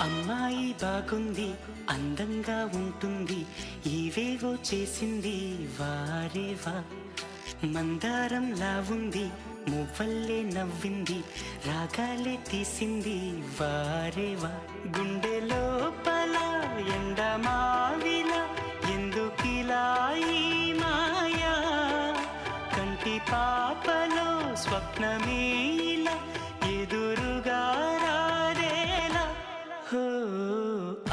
అమ్మాయి బాగుంది, అందంగా ఉంటుంది, ఇవేవో చేసింది వారేవా. మందారంలా ఉంది, మువ్వల్లే నవ్వింది, రాగాలే తీసింది వారేవా. గుండె లోపల ఎండమావిలా ఎందుకిలా ఈ మాయా, కంటి పాపలో స్వప్నమే ఇలా ఎదురుగా రారేలా. హో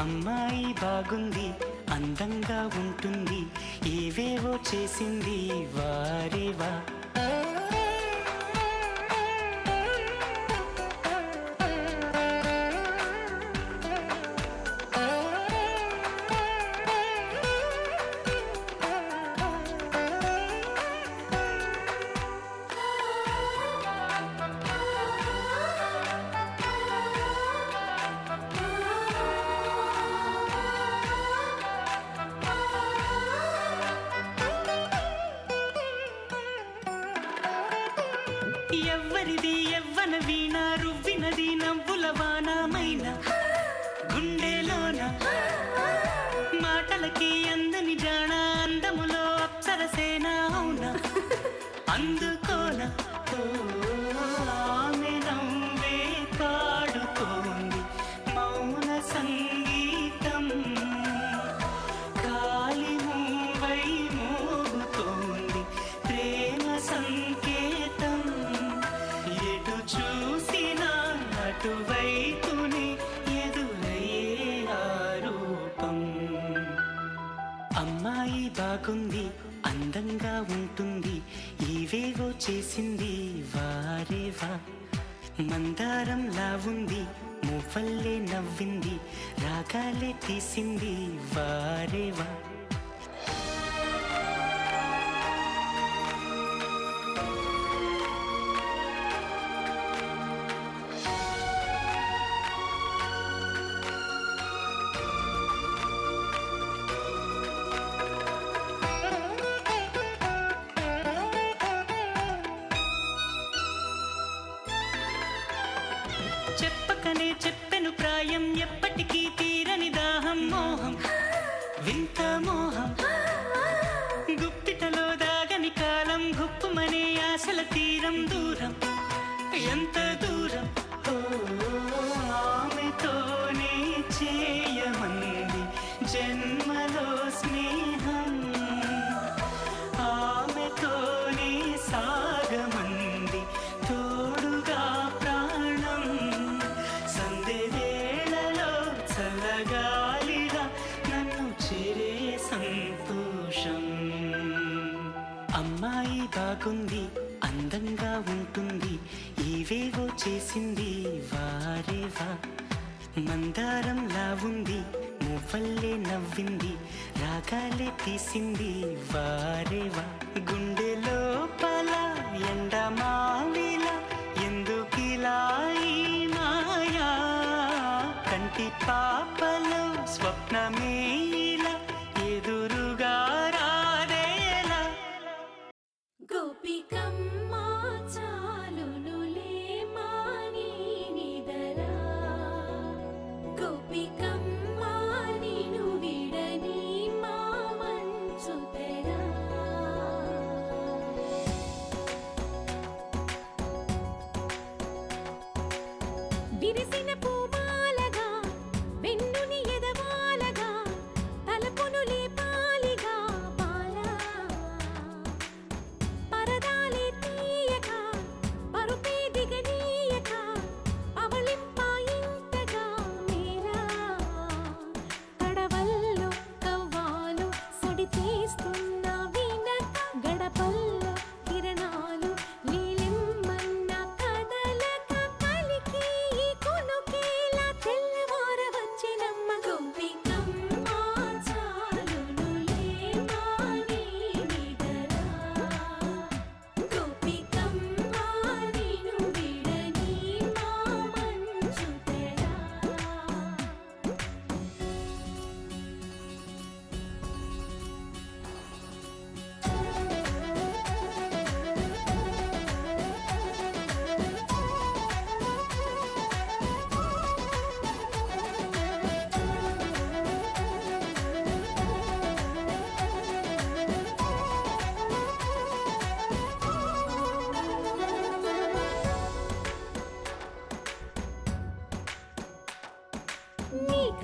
అమ్మాయి బాగుంది, అందంగా ఉంటుంది, ఏవేవో చేసింది వారేవా. ఎవ్వరిది ఎవ్వన వీణ, రువ్వినది నవ్వుల వానమైన గుండెలోన, మాటలకి అందని జాణ, అందములో అప్సరసేన అవునా అందుకోన. ఆమె నవ్వే పాడుతోంది మౌన సంగీతం, కాలి మూవై మోగుతోంది ప్రేమ సంకేతం. ఎటు చూసినా అటువైపునే ఎదురయ్యే ఆరూపం. అమ్మాయి బాగుంది, అందంగా ఉంటుంది, ఇవేవో చేసింది వారేవా. మందారంలా ఉంది, మువ్వల్లే నవ్వింది, రాగాలే తీసింది వారేవా. చెప్పకనే చెప్పెను ప్రాయం, ఎప్పటికీ తీరని దాహం, మోహం వింత మోహం, గుప్పిటలో దాగని కాలం, గుప్పుమనే ఆశల తీరం, దూరం ఎంత దూరం. ఆమెతోనే చేయమంది జన్మలో స్నేహం, ఆమెతోనే సాగమంది తోడుగా ప్రాణం. సందెవేళలో చల్లగాలిలా నన్ను చేరే సంతోషం. అమ్మాయి బాగుంది, అందంగా ఉంటుంది, ఇవేవో చేసింది వారేవా. మందారంలా ఉంది, మువ్వల్లే నవ్వింది, రాగాలే తీసింది వారేవా. గుండె లోపల ఎండమావిలా ఎందుకిలా ఈ మాయా, కంటి పాపలో స్వప్నమే ఇలా ఎదురుగా రారేలా. గోపికమ్మ చాలునులే మాని నిదరా, గోపికమ్మ నిను విడని మా మంచు తెరా. విరిసిన పూమాలగా వెన్నుని ఎదవాలగా,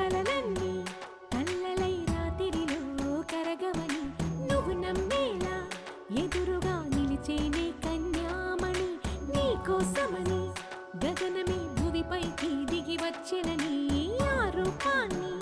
కలలన్నీ కల్లలై రాత్రిలో కరగవని నువ్వు నమ్మేలా ఎదురుగా నిలిచేనే కన్యామణి నీకోసమని గగనమే భువిపైకి దిగి వచ్చినని ఆ రూపాన్ని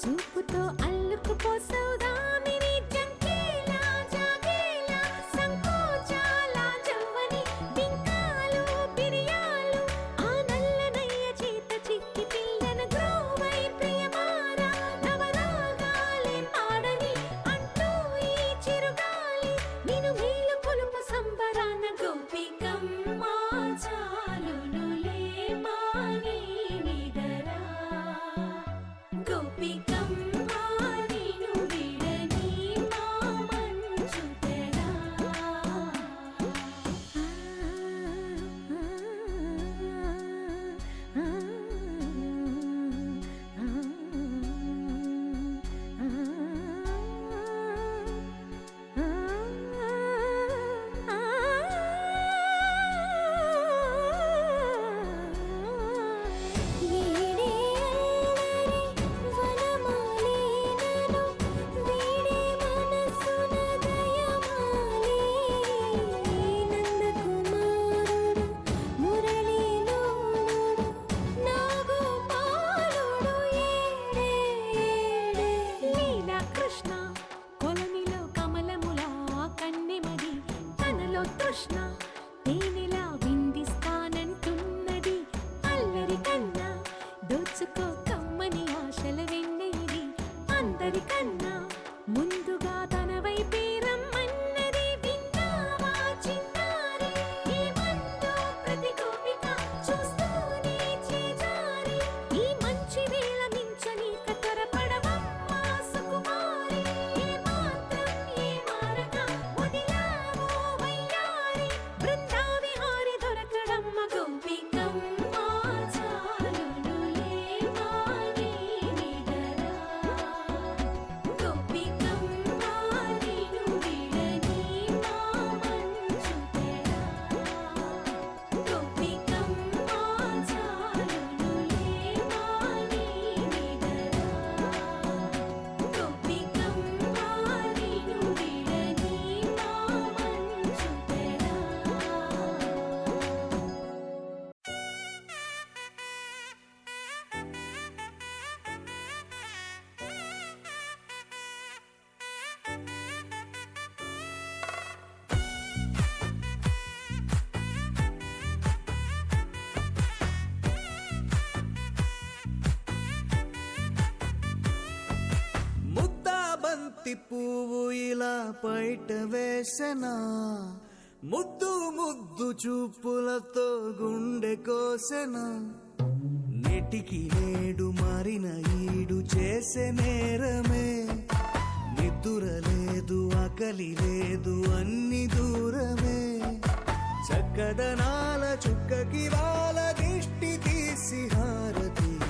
చూపుతో అల్లుకుపోసౌదామిని జంకేలా జాగేలా సంకోచాల జవ్వని బింకాలు బిరియాలు ఆ నల్లనయ్య చేత చిక్కి పిల్లన గ్రోవై ప్రియమారా నవరాగాలే పాడని అంటూ ఈ చిరుగాలి నిన్ను మేలు కొలుపు సంబరాన గోపికమ్మ చాలునులే మాని నిదరా గోపికమ్మ నిన్ను విడని మా మంచు తెరా కృష్ణ కొలనిలో కమలములా కన్నెమది తనలో తృష్ణ తేనెలా విందిస్తానంటున్నది అల్లరి కన్నా దోచుకో కమ్మని ఆశల వెన్నెయిది అందరికన్నా ముందుగా తన వైపే రమ్మన్నది విన్నావా చిన్నారి ఏమందో ప్రతి గోపిక చూస్తూనే చేజారి ఈ మంచి వేళ మించని కతరపడవమ్మా సుకుమారి ఏ మాత్రం ఏ మారక వదిలావో వయ్యారి బృందావిహారి దొరకడమ్మ గోపికమ్మ చాలునులే మాని నిదరా గోపికమ్మ నిన్ను విడని మా మంచు తెరా గోపికమ్మ చాలునులే మాని నిదరా గోపికమ్మ నిన్ను విడని మా మంచు తెరా ముద్దా బంతి పువ్వు ఇలా బయట వేసెనా ముద్దు ముద్దు చూపులతో గుండె కోసెనా నెటికి నేడు మారిన ఈడు చేసే నేరమే నిద్ర లేదు ఆకలి లేదు అన్ని దూరమే చక్కదనాల చుక్కకి వాళ్ళ దిష్టి తీసి హారతీయ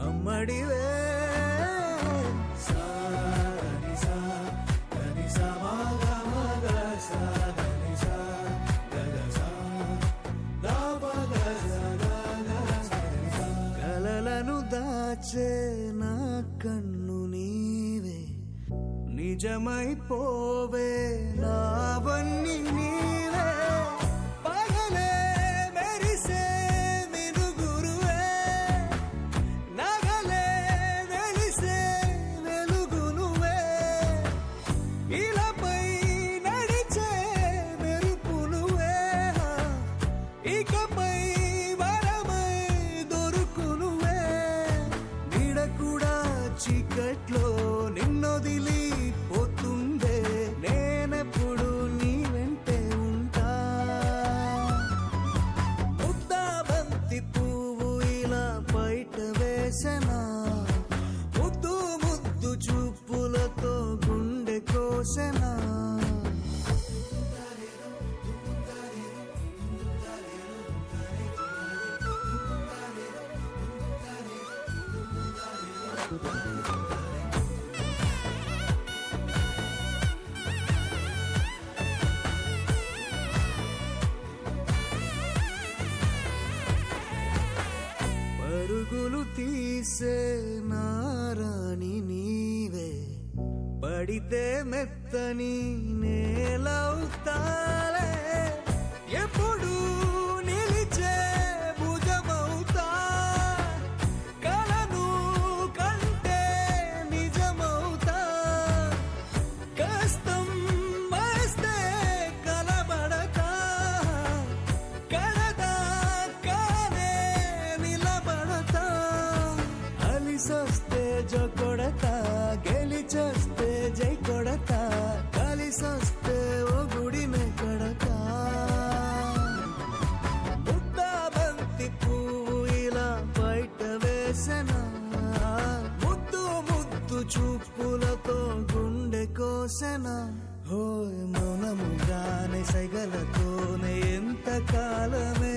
అమ్మడివే కలలను దాచే నా కన్ను నీవే నిజమైపోవే నావన్నీ నీవే పగలే మెరిసే మినుగురువే నగలే వెలిసే వెలుగు నువ్వే ఇలాపై నడిచే మెరుపు నువ్వే ఇకపై వరమై దొరుకు నువ్వే నీడ కూడా చీకట్లో నిన్నొదిలి పోతుందే నేనెప్పుడు నీ వెంటే ఉంటా పడితే మెత్తని నేలవుతాలే ఎప్పుడు నిలిచే భుజమవుతా కలను కంటే నిజమవుతా కష్టం వస్తే కలబడతా కడదాకానే నిలబడతా అలిసొస్తే జో కొడతా గెలిచొస్తే జై కొడతా కలిసొస్తే ఓ గుడినే కొడతా ముద్దా బంతి పువ్వు ఇలా బయట వేసెనా ముద్దు ముద్దు చూపులతో గుండె కోసెనా హోయ్ మౌనముగానే సైగలతోనే ఎంత కాలమే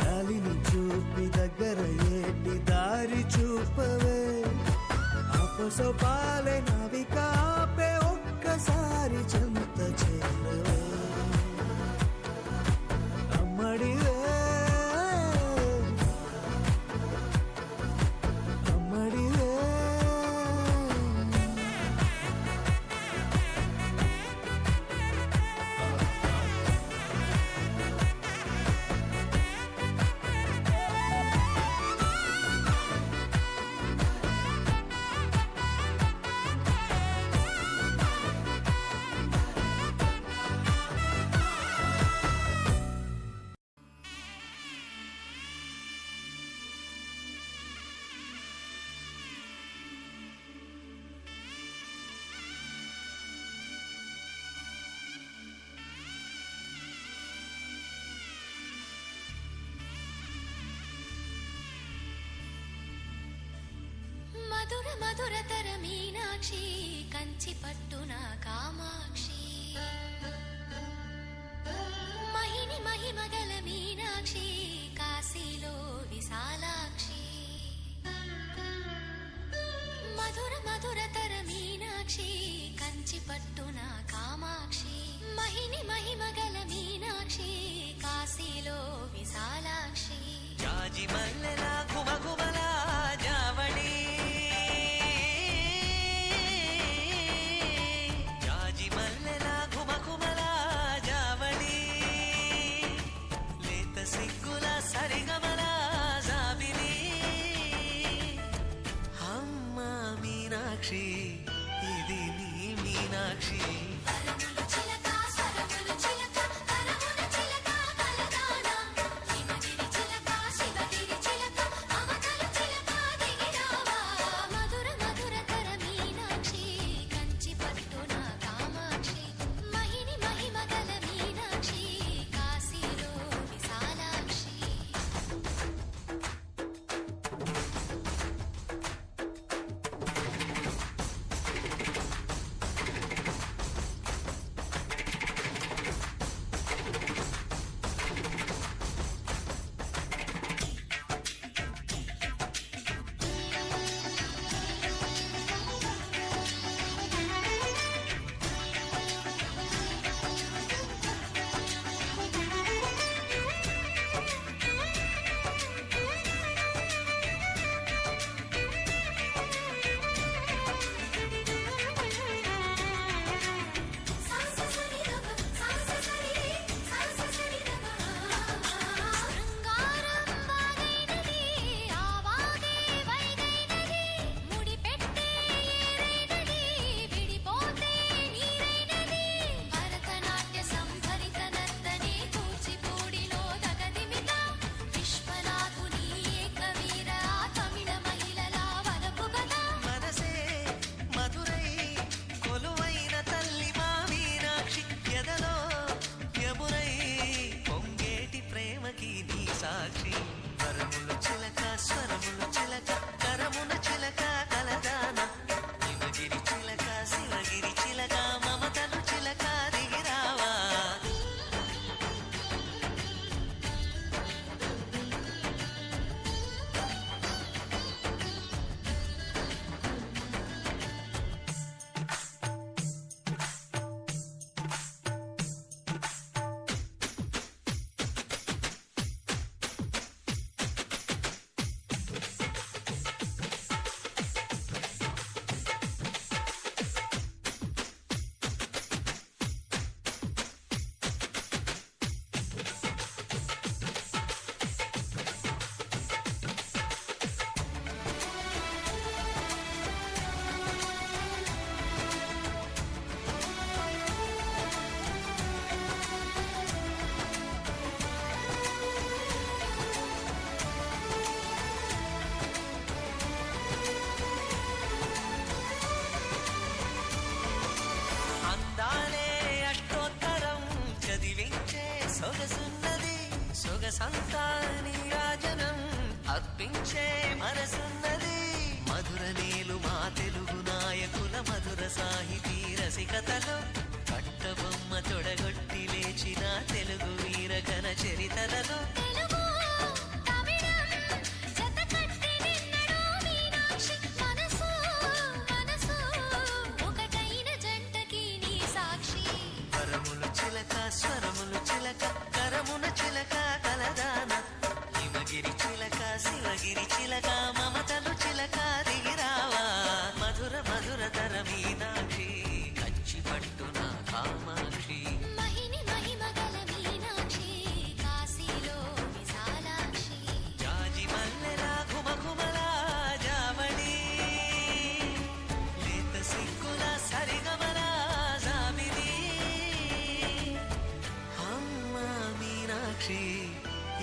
జాలిని చూపి దగ్గర ఏటి దారి చూపవే అపసోపాలే నవికాపే ఒక్కసారి చెంత చేరవే అమ్మడివే అమ్మడివే మధుర మధురతర మీనాక్షి కంచి పట్టున కామాక్షి మహిని మహిమగల మీనాక్షి కాశీలో విశాలాక్షి మధుర మధురతర మీనాక్షి కంచి పట్టున కామాక్షి మహిని మహిమగల మీనాక్షి కాశీలో విశాలాక్షి జాజి మల్లెలా గుమగుమలా జావళి జాజి మల్లెలా గుమగుమలా జావళి లేత సిగ్గుల సరిగమల జాబిలి అమ్మ మీనాక్షి ఇది నీ మీనాక్షి పరముల చిలక స్వరముల చిలక పరముల చిలక కలదానా హిమగిరి చిలక శివగిరి చిలక అవతల చిలక దిగిరావా మధుర మధురతర మీనాక్షి కంచి పట్టున కామాక్షి మహిని మహిమగల మీనాక్షి కాశీలో విశాలాక్షి అంతా నీరాజనం అర్పించే మనసున్నది మధుర నేలు మా తెలుగు నాయకుల మధుర సాహితీ రసికతలో కట్టబొమ్మ తొడగొట్టి లేచిన తెలుగు వీర ఘన చరితలలో తెలుగు తమిళం జతకట్టి నిన్నడు మీనాక్షి మనసు మనసు ఒకటైన జంటకి నీ సాక్షి వరములు చిలక స్వరములు చిలక కరమున చిలక కలదాన హిమగిరి చిలక శివగిరి చిలక మమతలు చిలక దిగిరావా మధుర మధుర తర మీనాక్షి కంచి పట్టున కామాక్షి మహిని మహిమగల మీనాక్షి కాశీలో విశాలాక్షి జాజి మల్లెలా ఘుమఘుమలా జావళి లేత సిగ్గుల సరిగమలా జాబిలి అమ్మ మీనాక్షి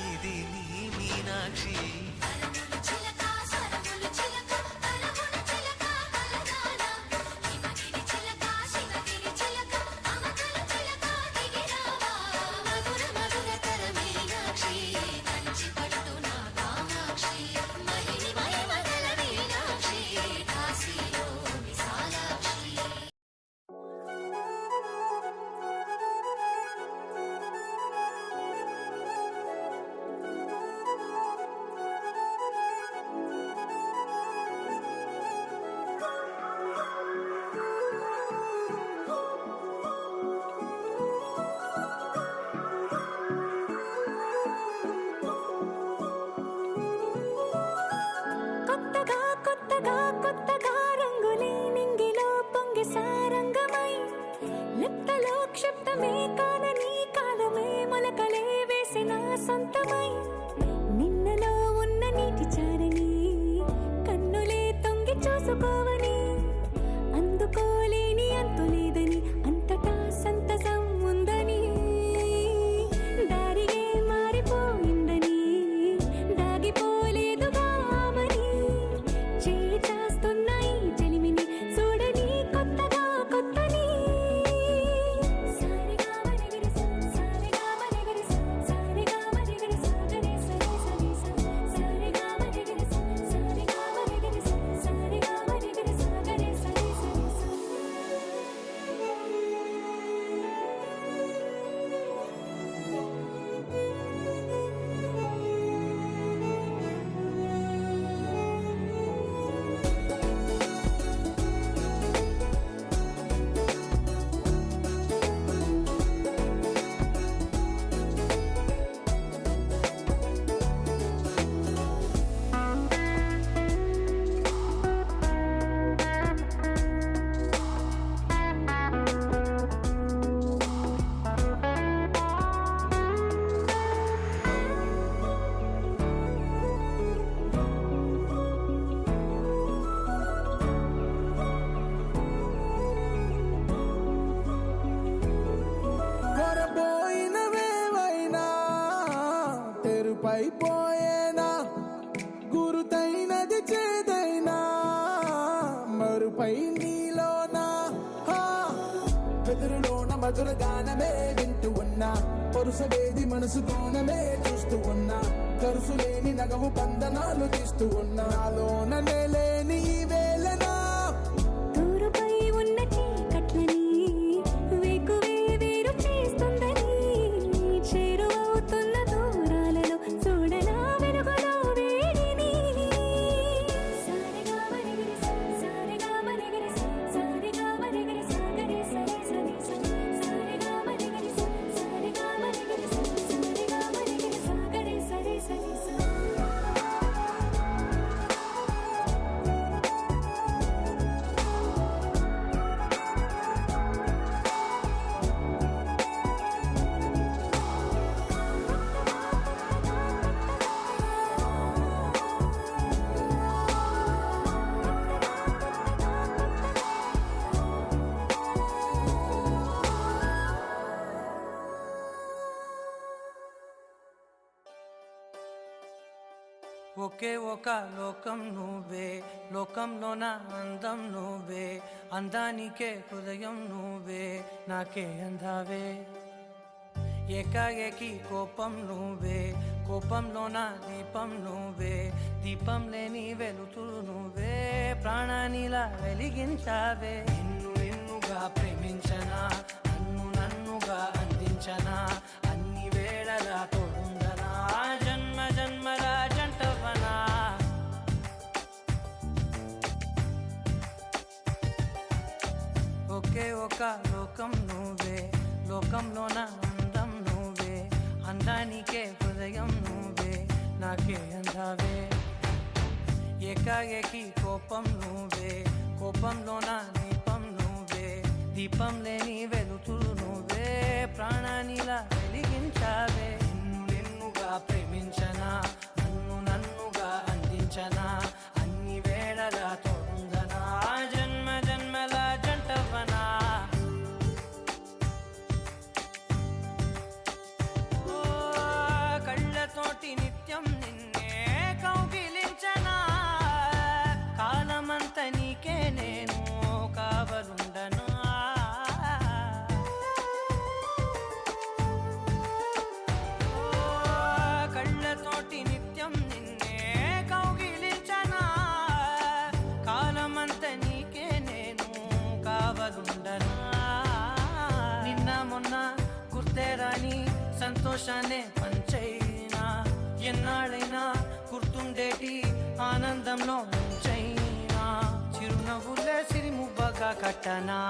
ఇది నీ మీనాక్షి వరములు చిలక స్వరములు చిలక కరమున చిలక కలదాన హిమగిరి చిలక శివగిరి చిలక అమకల చిలక దిగిరావా మధుర మధుర తర మీనాక్షి కంచి పట్టున కామాక్షి మహిని మహిమగల మీనాక్షి కాశీలో విశాలాక్షి కొత్తగా కొత్తగా కొత్తగా రంగులే నింగిలో పొంగి సారంగమై లెక్కలో క్షిప్తమే కాదని కాలమే మొలకలే వేసిన సొంతమై నిన్నలో ఉన్న నీటి చారని కన్నులే తొంగి చూసుకోవని అందుకోలేని అంతులేదని అంతటా సంతసం ఉందని దారిగే మారిపోయిందని దాగిపోలేదుగా ఆమని చేస్తాస్తున్నాయి జలిమిని చూడని కొత్తగా కొత్తని సారిగా మరిగిరి సారిగా మరిగిరి సారిగా మరిగిరి సాగరే సరి సరి సారిగా మరిగిరి సారిగా మరిగిరి సారిగా మరిగిరి సాగరే సరి సరి కొరబోయినవేవైనా తెరుపైపోయేనా గురుతైనది చేదైనా మరుపై నీలోనా వెదురులోన మధుర గానమే వింటూ ఉన్నా పరుసవేది మనసు కోణమే చూస్తూ ఉన్నా కరుసు లేని నగవు బంధనాలు తీస్తూ ఉన్నా నాలోన నేలేని ఈ వేళనా తూరుపై ఉన్న చీకట్లని వేకువే వేరు చేస్తుందని చేరువవుతున్న దూరాలలో చూడనా వెలుగులో వేడిని సారిగా మరిగిరి సారిగా మరిగిరి సారిగా మరిగిరి సాగరే సరి సరి సారిగా మరిగిరి సారిగా మరిగిరి సారిగా మరిగిరి సాగరే సరి సరి ఒకే ఒక లోకం నువ్వే, లోకంలోన అందం నువ్వే, అందానికే హృదయం నువ్వే, నాకే అందావే. ఏకాఏకి కోపం నువ్వే, కోపంలోన దీపం నువ్వే, దీపం లేని వెలుతురు నువ్వే, ప్రాణానిలా వెలిగించావే. నిన్నుగా ప్రేమించనా, నన్నుగా అందించనా, అన్ని వేళలా తోడుందనా, జన్మ జన్మల జంటవనా. ఒకే ఒక లోకం నువ్వే, లోకంలోన అందం నువ్వే, అందానికే హృదయం నువ్వే, నాకే అందావే. ఏకాఏకి కోపం నువ్వే, కోపంలోన దీపం నువ్వే, దీపం లేని వెలుతురు నువ్వే, ప్రాణానిలా వెలిగించావే. నిన్నుగా ప్రేమించనా, నన్నుగా అందించనా, అన్ని వేళలా తోడుందనా, జన్మ జన్మల జంటవనా. ఓ కళ్ళతోటి నిత్యం నిన్నే కౌగిలించనా, కాలమంత నీకే నేను కావలుండనా. కళ్ళతోటి నిత్యం నిన్నే కౌగిలించనా, కాలమంత నీకే నేను కావలుండనా. నిన్న మొన్న గుర్తే రాని సంతోషాన్నే పంచైనా, ఎన్నాళ్ళైనా గుర్తుండేటి ఆనందంలో ఉంచైనా, చిరునవ్వులే సిరిముబ్బగా కట్టనా.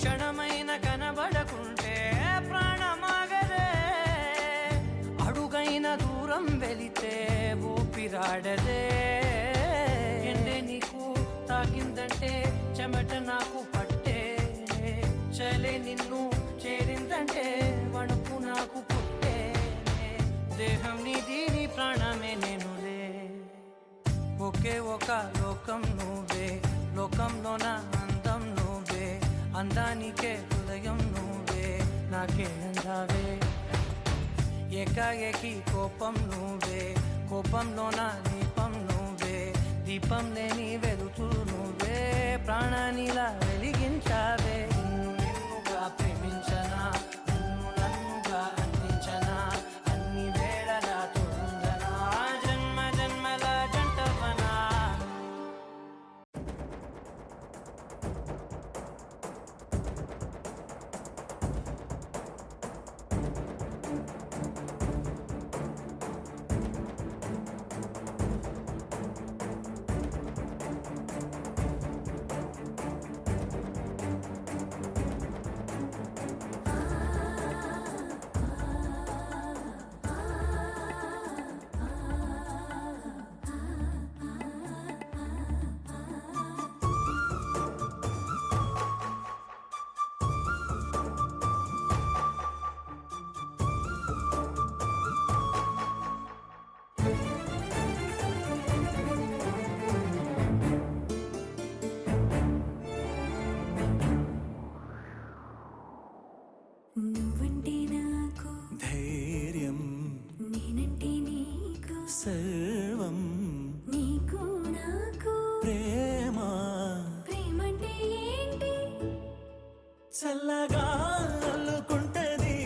క్షణమైన కనబడకుంటే ప్రాణమాగదే, అడుగైన దూరం వెళితే ఊపిరాడదే. ఎండే నీకు తాకిందంటే చెమట నాకు పట్టే, చలే నిన్ను చేరిందంటే వణుకు నాకు పుట్టే. దేహం నీది, నీ ప్రాణమే నేనులే. ఒకే ఒక లోకం నువ్వే, లోకంలోన అందం నువ్వే, అందానికే హృదయం నువ్వే, నాకే అందావే. ఏకాఏకి కోపం నువ్వే, కోపంలోన దీపం నువ్వే, దీపం లేని వెలుతురు నువ్వే, ప్రాణానిలా వెలిగించావే. నిన్నుగా ప్రేమించనా, నన్నుగా అందించనా, అన్ని వేళలా తోడుందనా, జన్మ జన్మల జంటవనా. నువ్వంటే నాకు ధైర్యం, నేనంటే నీకు సర్వం, నీకు నాకు ప్రేమ ప్రేమంటే ఏంటి? చల్లగా అల్లుకుంటది,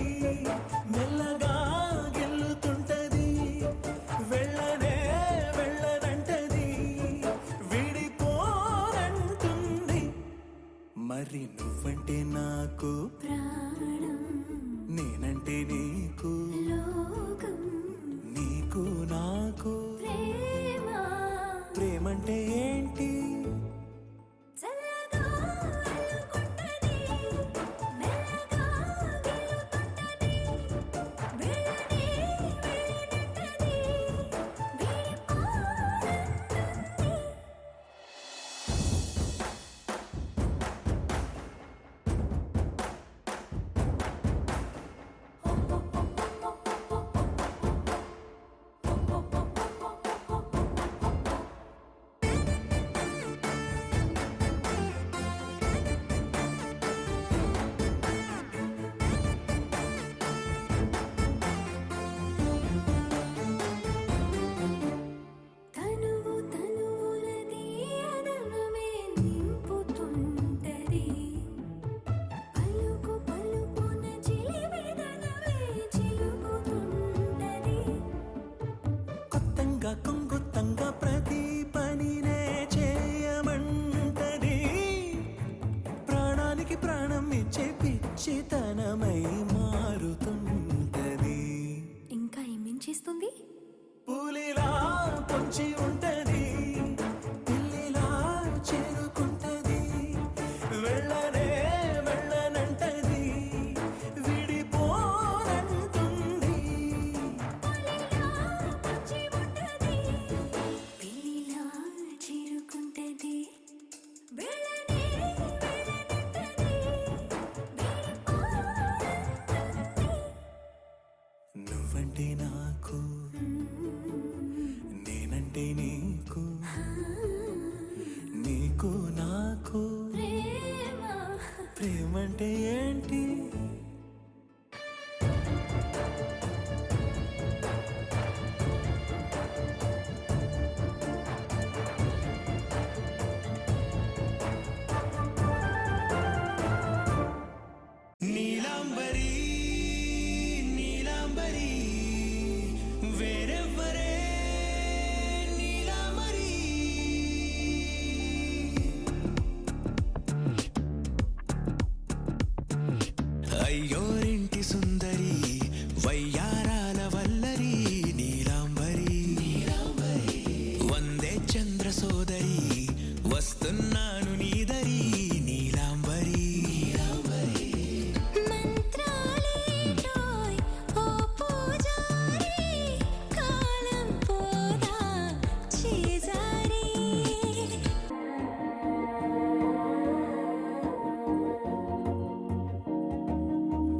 మెల్లగా గెల్లుతుంటది, వెళ్ళనే వెళ్ళనంటది, విడిపోనంటుంది. మరి నువ్వంటే నాకు ప్రాణం నేనంటే నీకు, లోకం నీకు నాకు ప్రేమ ప్రేమంటే ఏంటి? చల్లగా అల్లుకుంటది, మెల్లగా గెలుతుంటది, వెళ్ళనే వెళ్ళనంటది, విడిపోనంటుంది. నువ్వంటే నాకు నేనంటే నీకు నీకు నాకు ప్రేమంటే ఏంటి నీలాంబరి నీలాంబరి వేరెవ్వరే నీలాంబరి అయ్యోరింటి సుందరి వయ్యారాల వల్లరి నీలాంబరి వందే చంద్ర సోదరి వస్తున్నాను నీదరి నీలాంబరి మంత్రాలేటోయ్ ఓ పూజారి కాలం పోదా చేజారి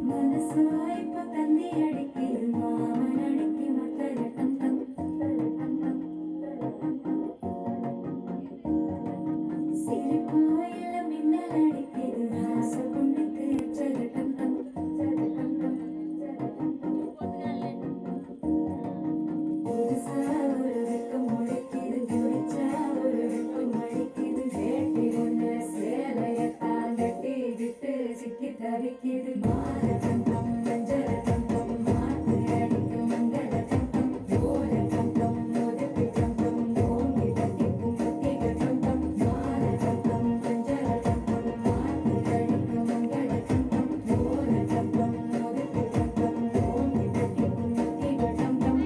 మనసు అయిపోతుంది అడిగి మామనడికి మతలటం సిరిపోయిల మిన్నలడికి రాసకుండికి చలటం புதுசா ஒரு வெக்கம் முளைக்குது முடிச்சா ஒரு வெக்கம் மடிக்குது வேட்டி ஒன்று சேலையத்தான் கட்டி விட்டு சிக்கி தவிக்குது மாற தந்தம் மஞ்சள் தந்தம் மாத்து அடிக்கும் மங்கள தந்தம் ஓர தந்தம் ஒதுப்பி தந்தம் ஓங்கி தட்டிக்கும் கத்திகள் தந்தம் மாற தந்தம் மஞ்சள் தந்தம் மாத்து அடிக்கும் மங்கள தந்தம் ஓர தந்தம் ஒதுப்பி தந்தம் ஓங்கி தட்டிக்கும் கத்திகள் தந்தம்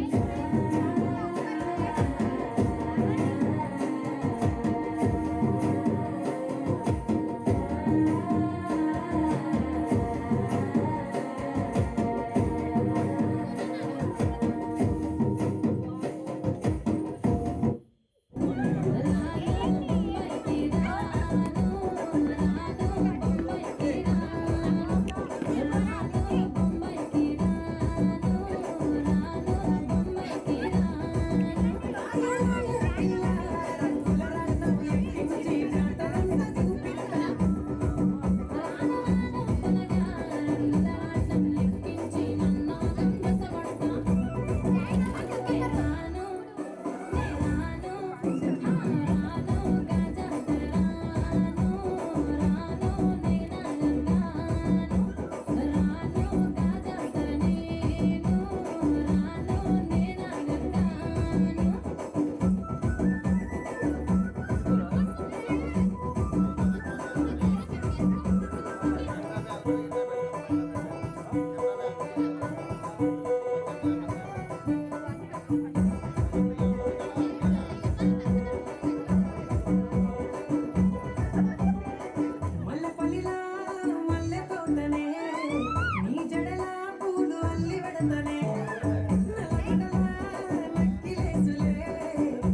మల్లెపల్లిలా మల్లె తోటనే నీ జడలా పూలు అల్లి వెడతనే నల్లగడలా నక్కిలేసులే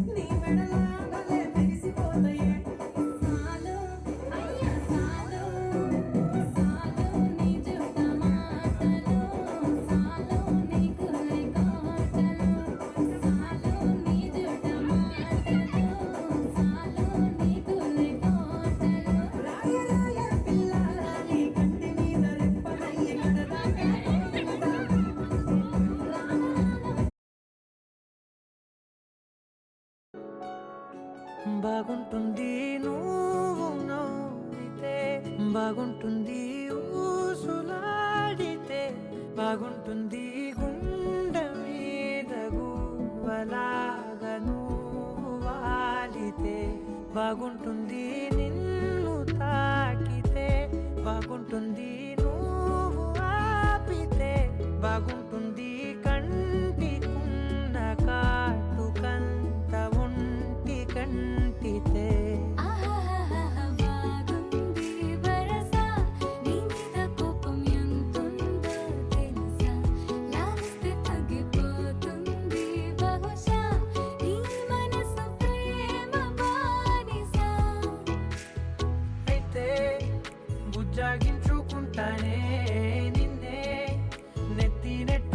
నీ మెడలా భలే తెలిసిపోతాయే సాలో అయ్యా సాలో సాలో నీ జుట్ట మాటలో సాలో నీ కుర్రి కోటలో సాలో నీ జుట్ట మాటలో సాలో నీ కుర్రి కోటలో రాయ రాయ పిల్ల నీ కంటి మీద రెప్పనయ్య కడదాకా బాగుంటుంది నువ్వు నవ్వితే బాగుంటుంది ఊసులాడితే బాగుంటుంది గుండె మీద గువ్వలాగా నువ్వు వాలితే బాగుంటుంది నిన్ను తాకితే బాగుంటుంది నువ్వు ఆపితే బాగుంటుంది కంటికున్న కాటుకంత ఒంటి కంటితే ఆహాహాహా బాగుంది వరస నీ మీద కోపం ఎంతుందో తెలుసా లాలిస్తే తగ్గిపోతుంది బహుశా నీ మనసు ప్రేమ బానిస అయితే బుజ్జాగించుకుంటానే నిన్నే నెత్తి నెట్టు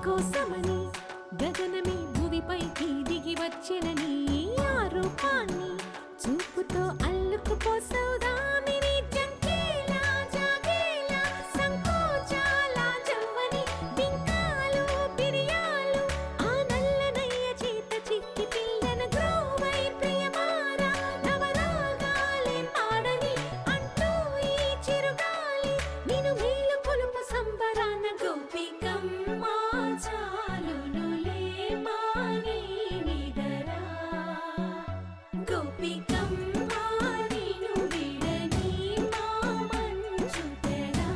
కోసమని గగనమే భూమిపైకి దిగి వచ్చినని ఆ రూపాన్ని చూపుతో అల్లుకుపోసౌదామిని జంకేలా జాగేలా సంకోచాల జవ్వని బింకాలు బిరియాలు ఆ నల్లనయ్య చేత చిక్కి పిల్లన గ్రోవై ప్రియమారా నవరాగాలే పాడని అంటూ ఈ చిరుగాలి నిన్ను మేలు కొలుపు సంబరాన గోపికమ్మ చాలునులే మాని నిదరా గోపికమ్మ నిన్ను విడని మా మంచు తెరా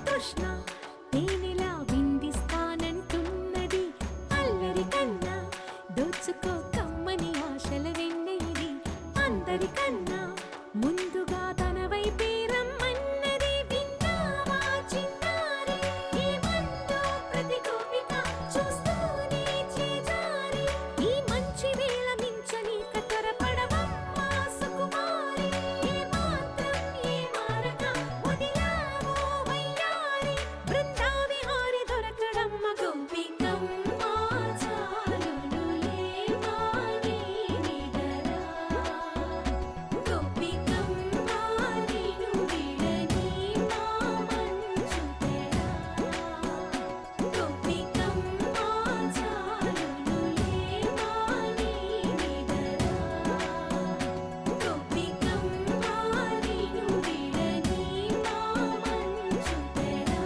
కృష్ణ తేనెలా విందిస్తానంటున్నది అల్లరి కన్నా దోచుకో కమ్మని ఆశల వెన్నెయిది అందరికన్నా ముందుగా తన వైపే రమ్మన్నది విన్నావా చిన్నారి ఏమందో ప్రతి గోపిక చూస్తూనే చేజారి ఈ మంచి వేళ మించని కతరపడవమ్మా సుకుమారి ఏ మాత్రం ఏ మారక వదిలావో వయ్యారి బృందావిహారి దొరకడమ్మ గోపికమ్మ చాలునులే మాని నిదరా గోపికమ్మ నిన్ను విడని మా మంచు తెరా గోపికమ్మ చాలునులే మాని నిదరా గోపికమ్మ నిన్ను విడని మా మంచు తెరా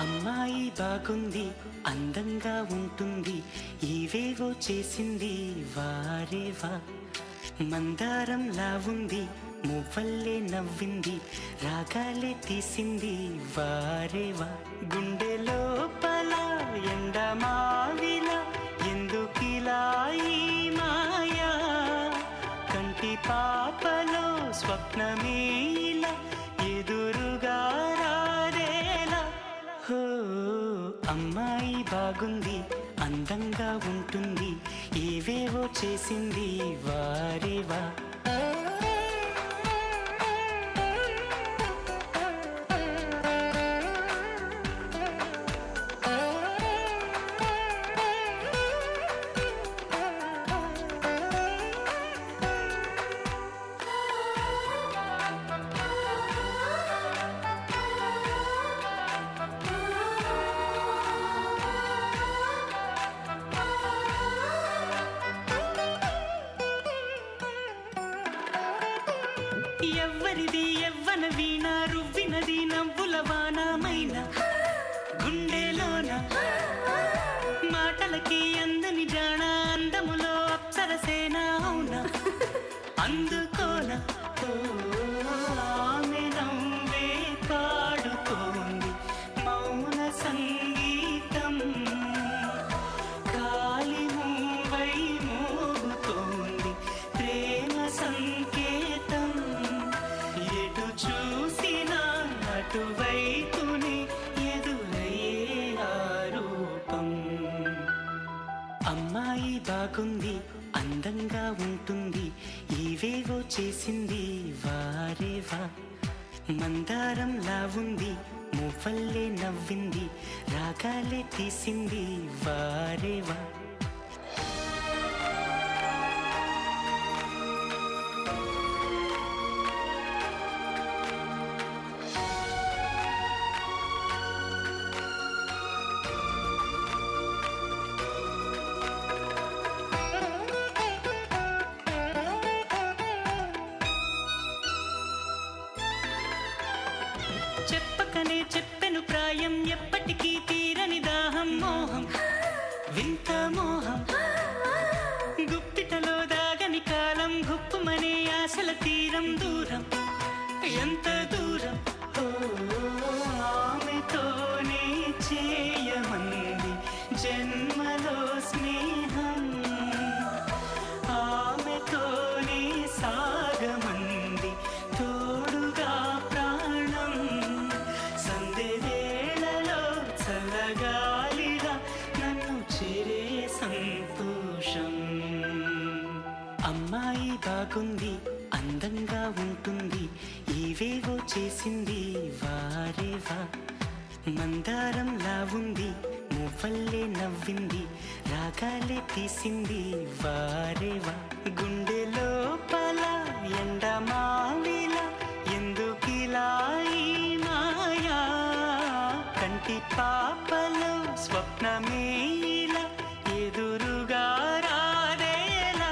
అమ్మాయి బాగుంది అందంగా ఉంటుంది ఇవేవో చేసింది వారేవా మందారంలా ఉంది మువ్వల్లే నవ్వింది రాగాలే తీసింది వారేవా గుండె లోపల ఎండమావిలా ఎందుకిలా ఈ మాయా కంటి పాపలో స్వప్నమే ఇలా ఎదురుగా రాదేలా హో అమ్మాయి బాగుంది అందంగా ఉంటుంది ఏవేవో చేసింది వారేవా ఎవ్వరిది ఎవ్వన వీణ రువ్వినది నవ్వుల వానమైన గుండెలోన మాటలకి అందని జాణ అందములో అప్సరసేన అవునా అందుకోన ఆమె నవ్వే పాడుతోంది మౌన సంగీతం గాలి మూవై మోగుతోంది ప్రేమ సంకేతం ఎటు చూసినా అటు బాగుంది అందంగా ఉంటుంది ఏవేవో చేసింది వారేవా మందారంలా ఉంది మువ్వల్లే నవ్వింది రాగాలే తీసింది వారేవా చెప్పకనే చెప్పెను ప్రాయం ఎప్పటికీ తీరని దాహం మోహం వింత మోహం గుప్పిటలో దాగని కాలం గుప్పుమనే ఆశల తీరం దూరం ఎంత దూరం ఓ ఆమెతోనే చేయమంది జన్మలో స్నేహం ఆమెతోనే సాగమంది తోడుగా ప్రాణం సందే వేళలో చల్లగాలిగా నన్ను చేరే సంతోషం అమ్మాయి బాగుంది అందంగా ఉంటుంది ఏవేవో చేసింది వారేవా మందారంలా ఉంది మువ్వల్లే నవ్వింది రాగాలే తీసింది వారేవా గుండె లోపల ఎండమావిలా ఎందుకిలా ఈ మాయా కంటి పాపలో స్వప్నమే ఇలా ఎదురుగా రాదేలా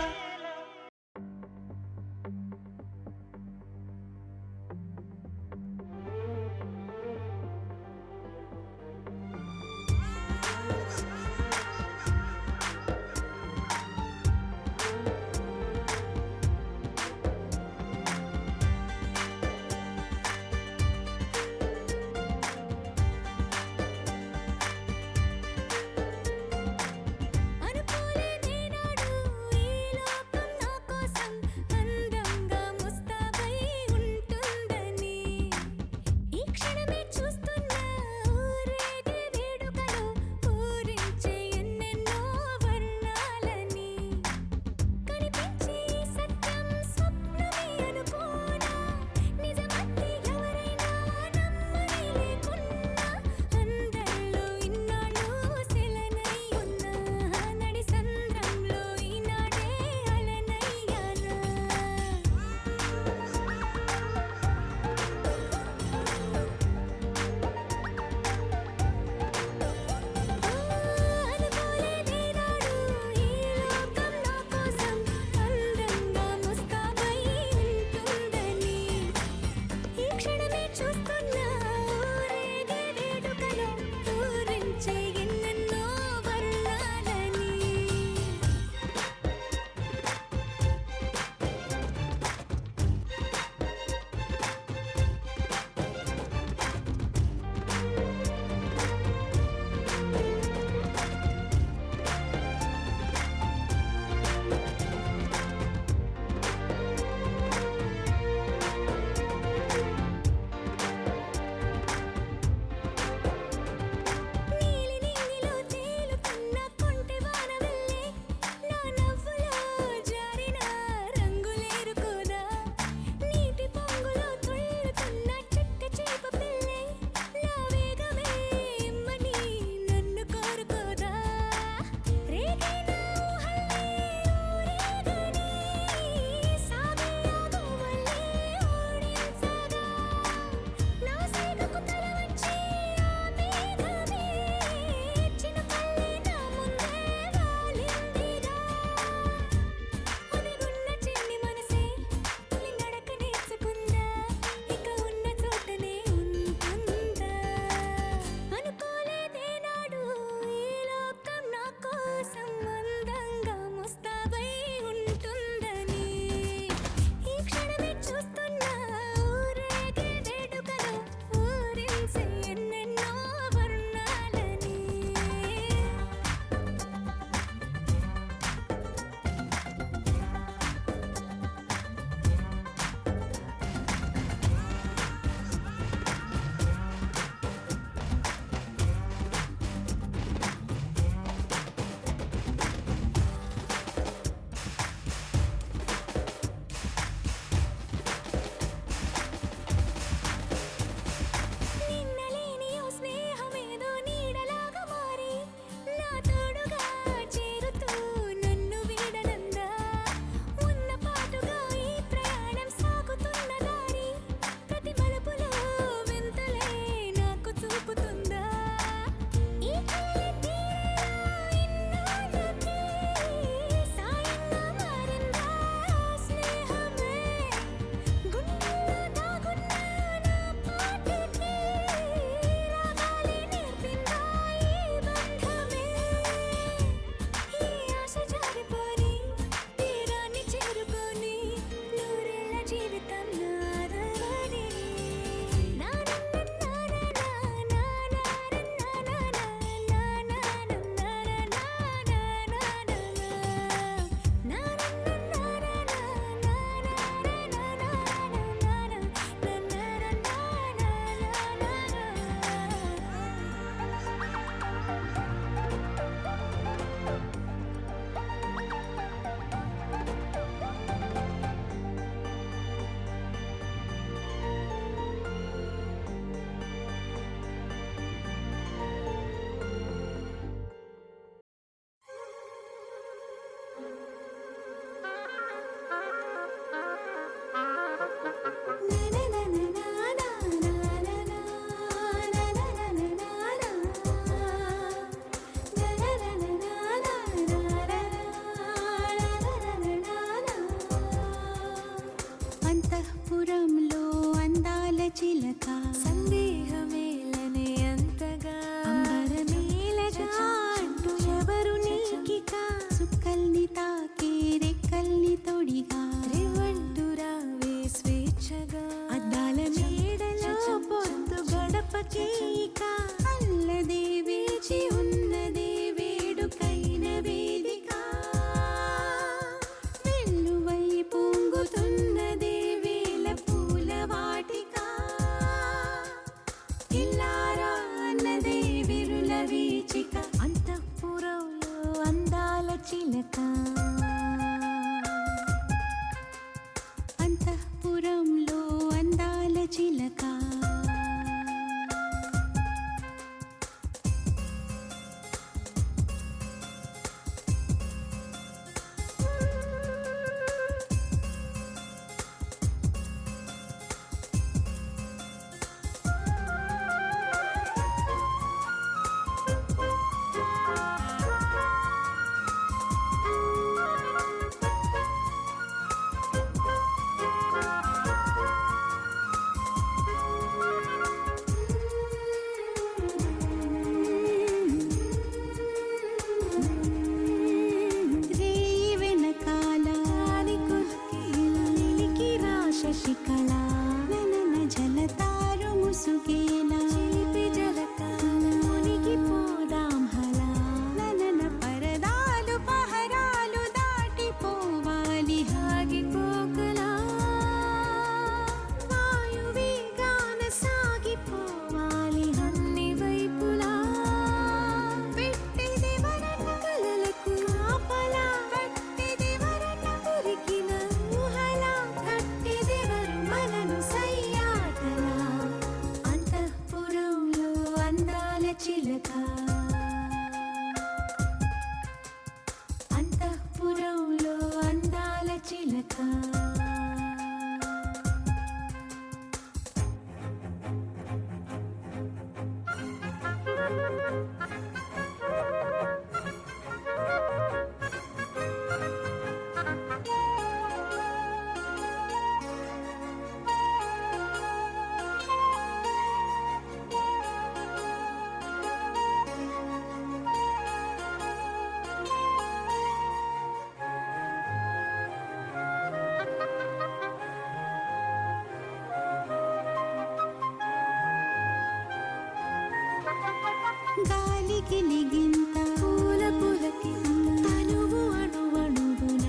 గాలికి లిగింత పూల పులకింత తనువు అణువణువున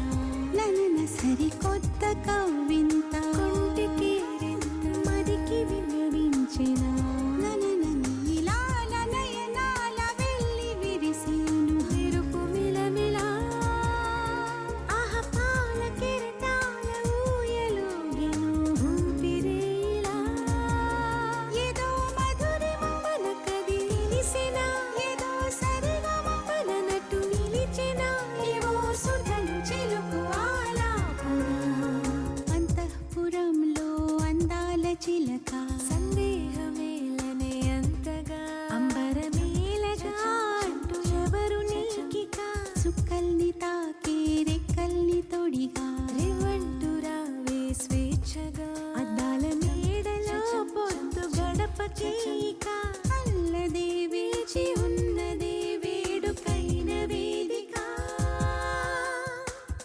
నలన సరికొత్త కవ్వింత కొంటికి రెంత మదికి విన్నవించిన ననన నీలాల నయనాల వెళ్ళి విరిసేను మెరుపు మిలమిలా ఆహ పాల కెరటాల ఊయలోగెను ఊపిరేలా ఏదో మధురిమంబన కది నిలిసిన ఏదో సరిగమంబనట్టు నిలిచిన ఏవో సుధలు చిలుకు ఆలాపన అంతఃపురంలో అందాల చిలక సందేహమేలనే అంతగా అంబరమేలగా అంటూ ఎవరు నీకిక చుక్కల్ని తాకే రెక్కల్ని తొడిగా రివంటు రావే స్వేచ్ఛగా అద్దాల మేడలో పొద్దు గడప చీక అల్లదే వేచి ఉన్నదే వేడుకైన వేదిక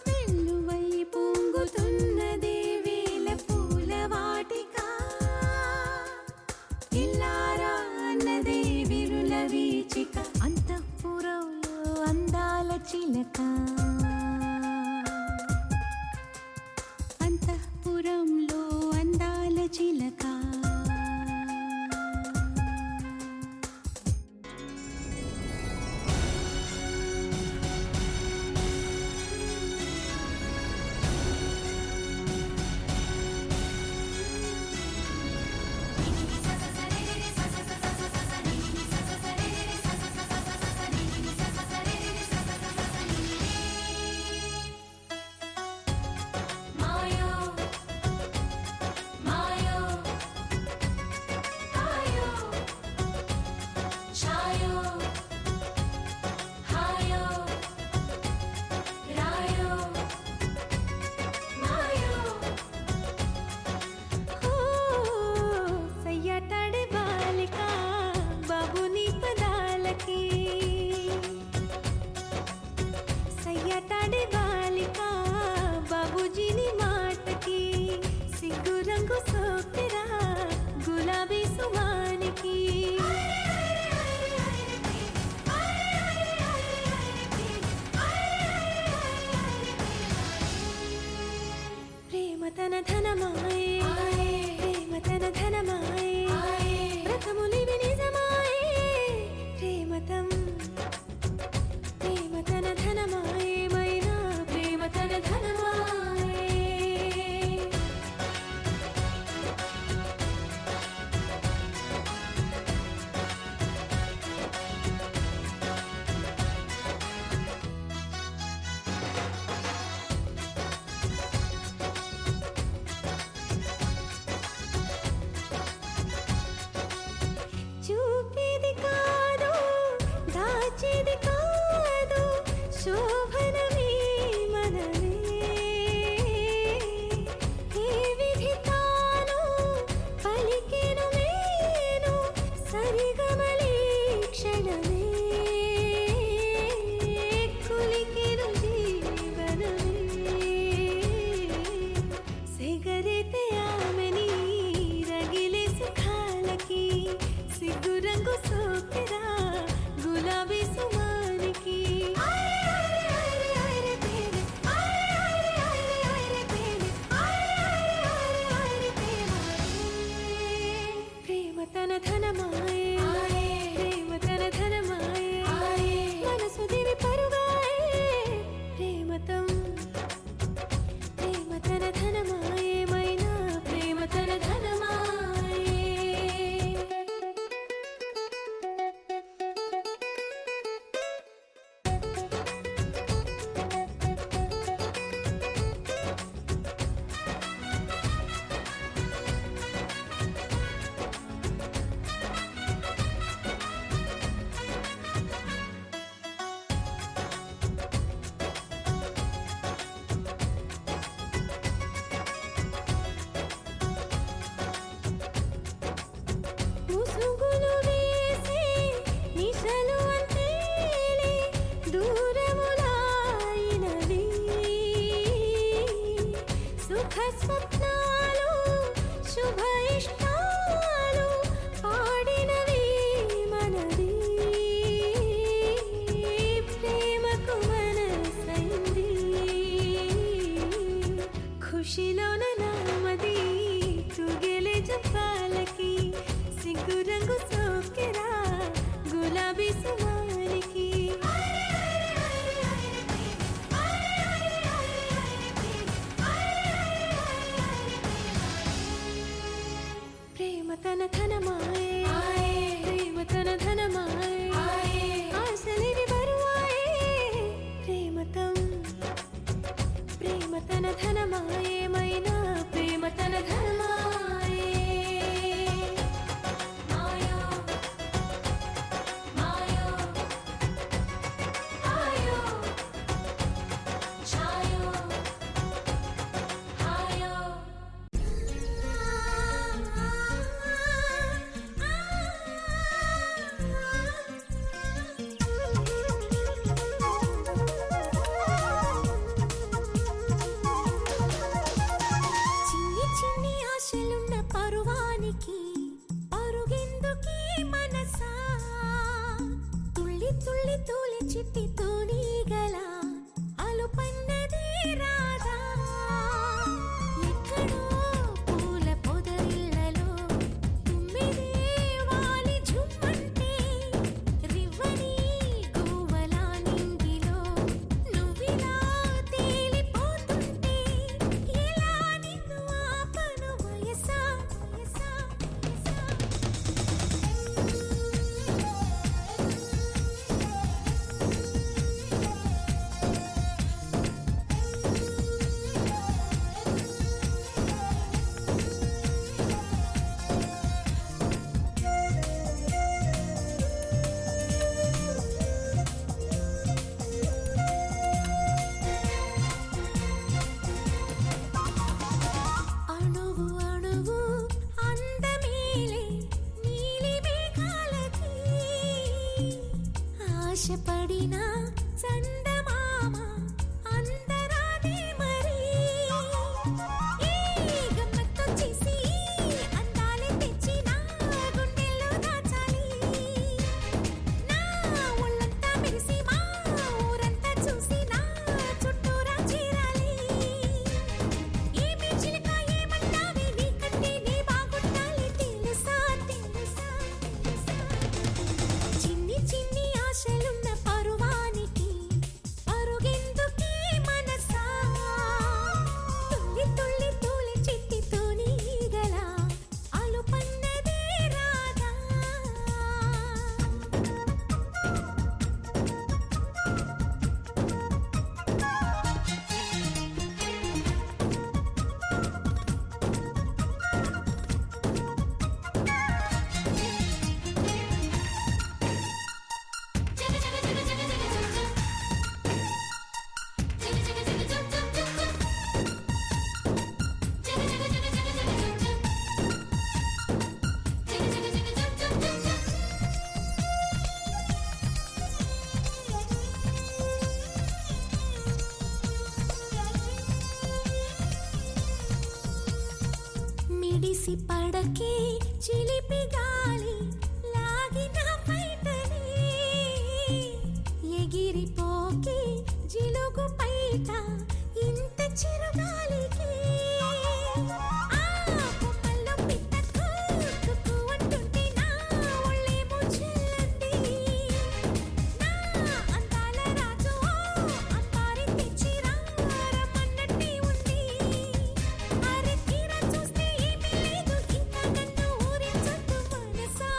వెల్లువై పొంగుతున్నదే వేల పూల వాటిక ఇల్లారా అన్నదే విరుల వీచిక అంతఃపురంలో అందాల చిలక అంతఃపురంలో అందాల చిలక మాయో మాయో ఆయో ఛాయో హాయో రాయో మాయో సయ్యాటాడే బాలిక బాబుని పదాలకి సయ్యాటాడే బాలిక బాబుజీని మాటకి సిగ్గు రంగు సోకిరా గులాబీ సుమానికి ప్రేమ తన ధనమాయే ప్రేమ తన ధనమాయే ప్రథములివి నిజమాయే ప్రేమతం ప్రేమ తన ధనమాయే మైనా ప్రేమ తన ధనమాయే చూపేది కాదు దాచేది కాదు శోభనమే మనమే ఏ విధి తాను పలికెను మేను సరిగమలి క్షణమే కులికెను జీవనమే సిగరెతే ఆమెని రగిలే సుఖాలకి సిగ్గు రంగు సోకిరా గులాబీ సుమానికి ప్రేమ తన ధనమాయే ప్రేమ తన ధనమాయే మనసు దివి పరుగాయే ప్రేమతం ప్రేమ తన ధనమాయే మైనా ప్రేమ తన ధనమాయే ముసుగులు వేసి నిశలు అంతేలే దూరములాయినవి సుఖ స్వప్నాలు శుభ ఇష్టాలు పాడినవి మనవి ధనమాయే ప్రేమ తన ధనమాయే ఆశలేని బరువాయే ప్రేమ తన ధనమాయేమైనా ప్రేమ తన ధనమాయే మాయో మాయో ఆయో ఛాయో హాయో చిన్ని చిన్ని ఆశలున్న పరువానికి పరుగెందుకీ మనసా తుళ్ళి తుళ్ళి తూలి చిట్టి తూనీగల అలుపన్నదే రాదా ఎక్కడో పూల పొదరిళ్ళలో తుమ్మిదే వాలి ఝుమ్మంటే రివ్వని గువ్వల నింగిలో నువ్విలా తేలిపోతుంటే ఎలా నిన్ను ఆపను వయసా అణువు అణువు అందమేలే నీలి మేఘాలకి ఆశపడిన చందమామ అందరాదే మరి ఈ గమ్మత్తొచ్చేసి అందాలే తెచ్చి నా గుండెల్లో దాచాలి నా ఒళ్ళంతా మెరిసి మా ఊరంతా చూసి నా చుట్టూరా చేరాలి ఏమి చిలక ఏమన్నావే నీకంటే నీ బాగుండాలి తెలుసా చిన్ని చిన్ని ఆశలున్న పరువానికి పరుగెందుకీ మనసా తుళ్ళి తుళ్ళి తూలి చిట్టి తూనీగల అలుపన్నదే రాదా మిడిసి పడకే చిలిపి గాలి లాగిన బయటని ఎగిరిపోకే జిలుగు పైట ఇంత చిరుగాలికి ఆ కొమ్మల్లో పిట్ట కుక్కు అంటుంటే నా ఒళ్ళేమో చెల్లంది నా అందాల రాజు అంబారి తెచ్చి రమ్మన్నట్టే ఉంది అరే తీరా చూస్తే ఏమీ లేదు ఇంకా నన్ను ఊరించొద్దు మనసా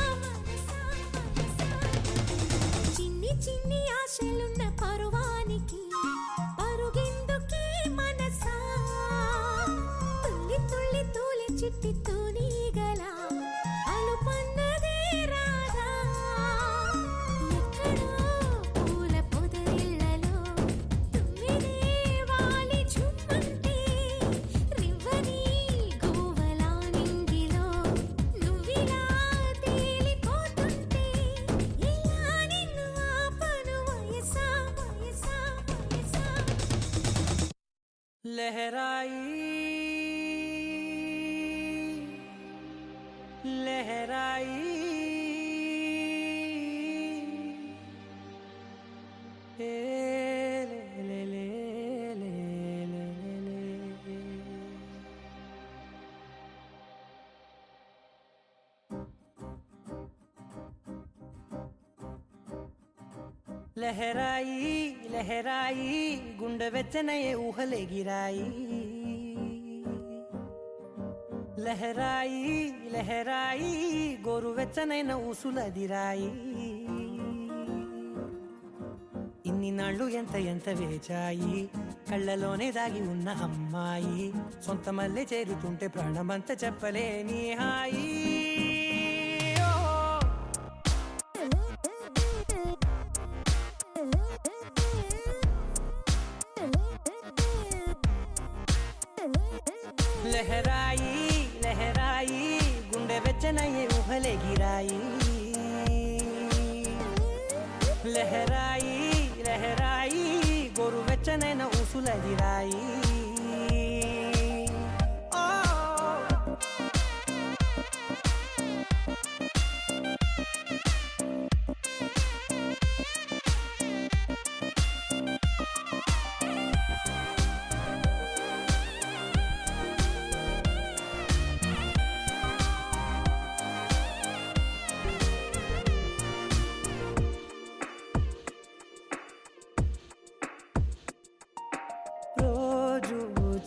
చిన్ని చిన్ని ఆశలున్న పరువానికి పరుగెందుకీ మనసా తుళ్ళి తుళ్ళి తూలి చిట్టి తూనీగల అలుపన్నదే రాదా ఎక్కడో పూల పొదరిళ్ళలో తుమ్మిదే వాలి ఝుమ్మంటే రివ్వని గువ్వల నింగిలో నువ్విలా తేలిపోతుంటే ఎలా నిన్ను ఆపను వయసా लहराई लहराई ए ले ले ले ले ले ले లహరాయి లహరాయి గుండె వెచ్చనయే ఊహలే గిరాయి లహరాయి లహరాయి గోరువెచ్చనైన ఊసులదిరాయి ఇన్ని నాళ్ళు ఎంత ఎంత వేచాయి కళ్ళలోనే దాగి ఉన్న అమ్మాయి సొంత మల్లె చేరుతుంటే ప్రాణమంత చెప్పలేని హాయి లహరాయి లహరాయి గుండె వెచ్చనయ్యే ఊహలే గిరాయి లహరాయి లహరాయి గోరు వెచ్చనైన ఊసులదిరాయి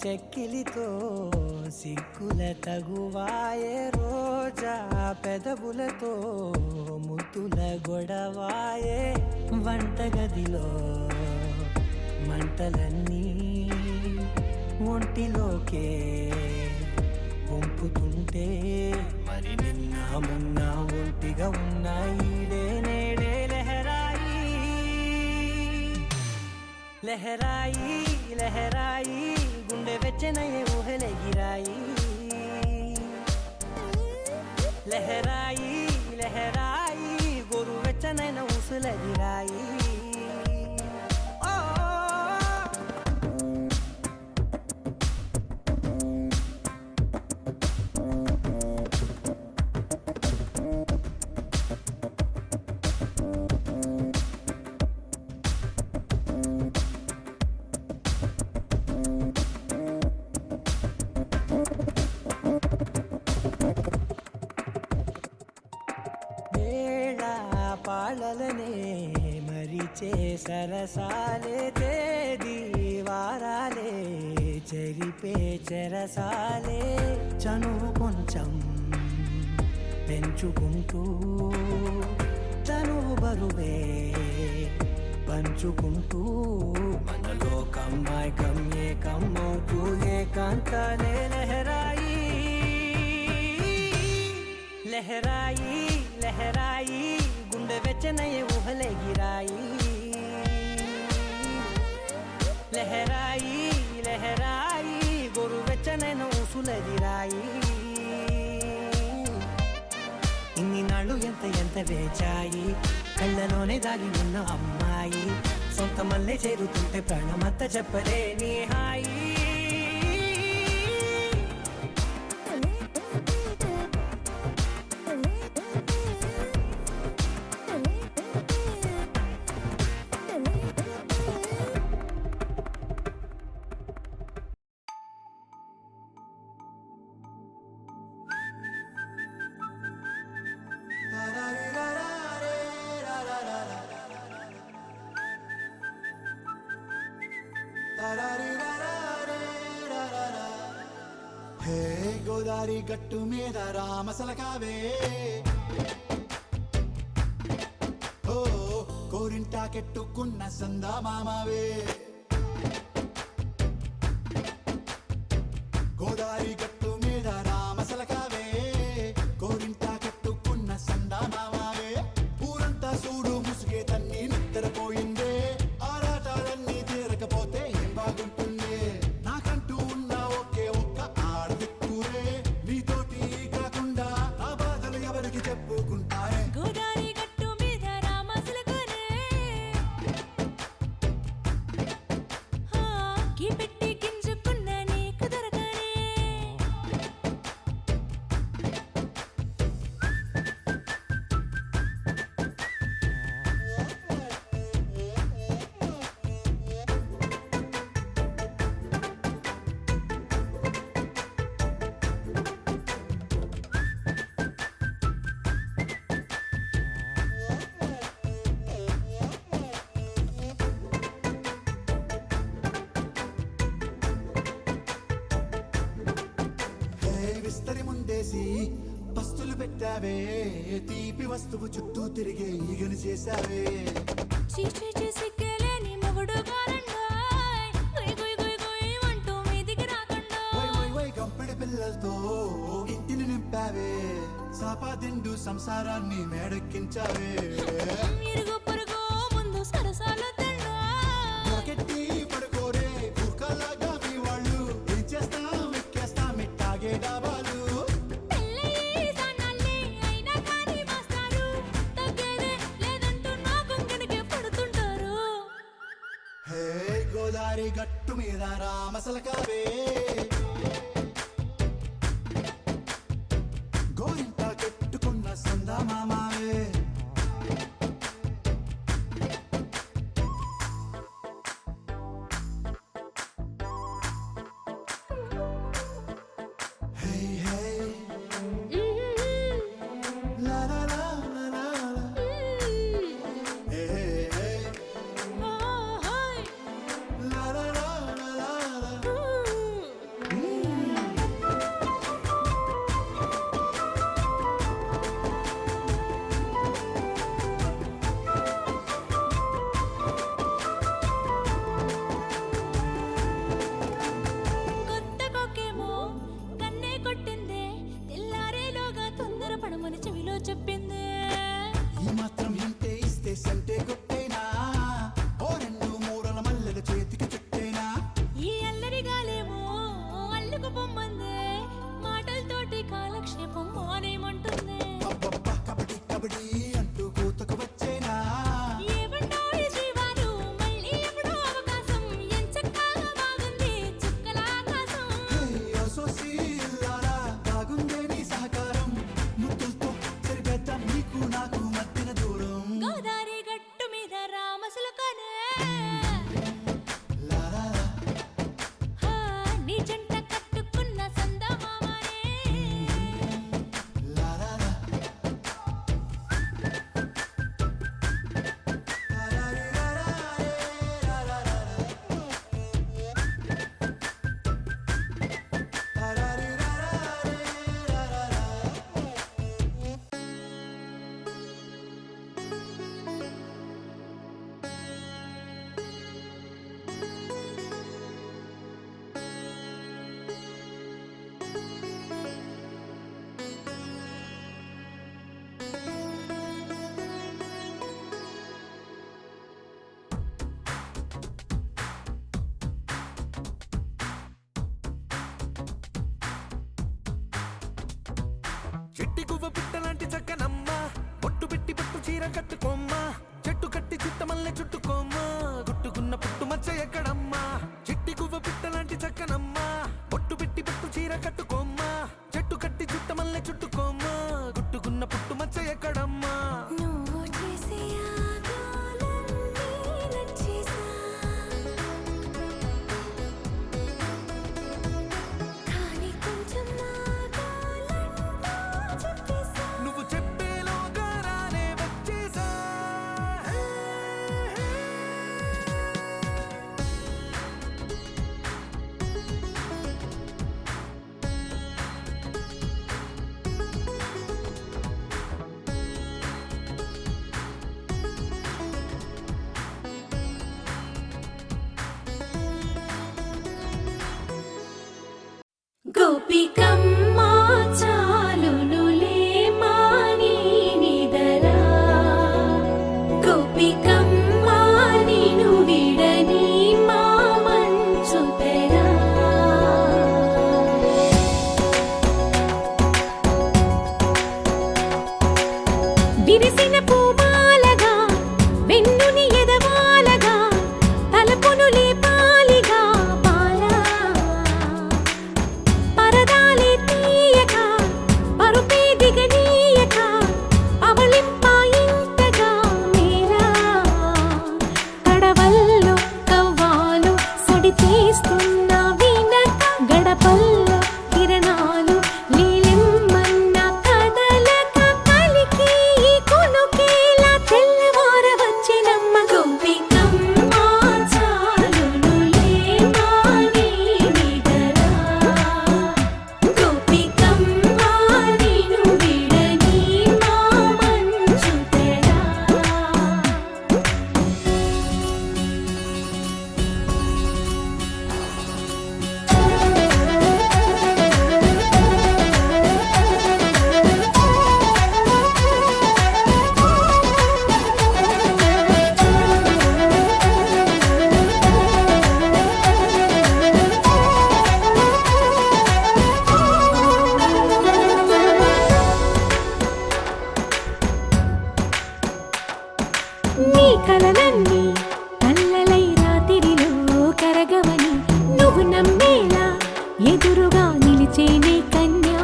చెక్కిలితో సిగ్గుల తగువాయే రోజా పెదవులతో ముద్దుల గొడవాయే వంటగదిలో మంటలన్నీ ఒంటిలోకే వంపుతుంటే మరి నిన్న మొన్న ఒంటిగా ఉన్న ఈడే నేడే లహరాయి లహరాయి లహరాయి గుండె వెచ్చనయ్యే ఊహలే గిరాయి లహరాయి లహరాయి గోరు వెచ్చనైన ఊసులదిరాయి పాలలనే మరిచే సరసాలే తేదీ వారాలే చెరిపే చెరసాలే చనువు కొంచెం పెంచుకుంటూ చనువు బరువే పంచుకుంటూ మనలో కమ్మాయికం ఏకమవుతూ ఏకాంతాలే లహరాయి లహరాయి లహరాయి గుండె వెచ్చనయ్యే ఊహలే గిరాయి లహరాయి లహరాయి గోరు వెచ్చనైన ఊసులదిరాయి ఇన్ని నాళ్ళు ఎంత ఎంత వేచాయి కళ్ళలోనే దాగి ఉన్న అమ్మాయి సొంత మల్లె చేరుతుంటే ప్రాణమంత చెప్పలేని హాయి హే గోదారి గట్టు మీద రామసలకావే ఓ కోరింటాకెట్టుకున్న సందా మామావే గోదారి గట్టు మీద రామసలకావే కోరింటాకెట్టుకున్న సందా మామావే ఊరంతా చూడు ముసుగే తన్ని నిద్రపోయిందే ఆరాటాలన్నీ తీరకపోతే ఏం బాగుంటుందే నాకంటూ ఉన్న ఒకే ఒక్క ఆడదిక్కురే నీతోటి కాకుండా నా బాధలు ఎవరికి చెప్పుకుంటారే గోదారి గట్టు మీద రామసలకనే పెట్టావే తీపి వస్తువు చుట్టూ తిరిగే ఈగని చేశావే చీచీ సిగ్గలేని మొగుడు గారండాయ్ గుయ్ గుయ్ గుయ్ గుయ్ అంటూ మీదికి రాకుండా వై గంపెడి పిల్లలతో ఇంటిని నింపావే సాపాదిండు సంసారాన్ని మేడెక్కించావే ఇరుగు పొరుగు ముందు సరసాల తండా దొరకెట్టి పడుకోరే కుక్కలాగా మీ వాళ్ళు ఏం చేస్తాం ఎక్కేస్తాం ఇట్టాగే డాబాలు పెళ్ళయి సన్నాళ్ళే అయినా కానీ మాస్తారు తగ్గేదే లేదంటూ నా కొంగనికే పడుతుంటారు హే గోదారి గట్టు మీద రామసలకావే గోరింట కెట్టుకున్న సందా మామావే హే హే లా లా లా లా లా లా. హే హే ఓహోయ్ లా లా లా లా లా లా. కొత్త కొక్కేమో కన్నే కొట్టిందే తెల్లారేలోగా తొందర పడమని చెవిలో చెప్పిందే ఈ మాత్రం హింటే ఇస్తే సంటే కొట్టేనా ఓ రెండు మూరల మల్లెల చేతికి చుట్టేనా ఈ అల్లరి గాలేమో అల్లుకు పొమ్మందే మాటలతోటి కాలక్షేపం మానేమంటుందే అబ్బబ్బా కబడ్డీ కబడ్డీ అంటూ కూతకు వచ్చేనా ఏమంటాయి శ్రీవారు మళ్ళీ ఎప్పుడో అవకాశం ఎంచక్కా బాగుంది చుక్కల ఆకాశం హే అసోసి ఇల్లారా బాగుందే నీ సహకారం ముద్దులతో సరిపెద్దాం నీకు నాకు మధ్యన దూరం గోదారి గట్టు మీద రామసులకనే లా లా లా. హా నీ జంట కట్టుకున్న సందమామనే లా లా లా. చిట్టి గువ్వ పిట్టలాంటి చక్కనమ్మ పొట్టు పెట్టి పట్టు చీర కట్టుకోమ్మ చెట్టు కట్టి చుట్టమల్లె చుట్టుకోమ్మ గుట్టుకున్న పుట్టు మచ్చ ఎక్కడమ్మా చిట్టి గువ్వ పిట్టలాంటి చక్కనమ్మ పొట్టు పెట్టి పట్టు చీర కట్టుకోమ్మ చెట్టు కట్టి చుట్టమల్లె చుట్టుకోమ్మ గుట్టుకున్న పుట్టు మచ్చ ఎక్కడమ్మా నువ్వు చేసే ఆగాలన్నీ నచ్చేసా కానీ కొంచెం ఆగాలంటూ చెప్పేసా నువ్వు చెప్పేలోగా రానే వచ్చేసా గోపికమ్మ చాలునులే మాని నిదరా గోపికమ్మ నిను విడని మా మంచు తెరా విరిసిన పూమాలగా వెన్నుని ఎదవాలగా తలపును లేపాలిగా బాలా పరదాలే కలలన్నీ కల్లలై రాత్రిలో కరగవని నువ్వు నమ్మేలా ఎదురుగా నిలిచేనే కన్యా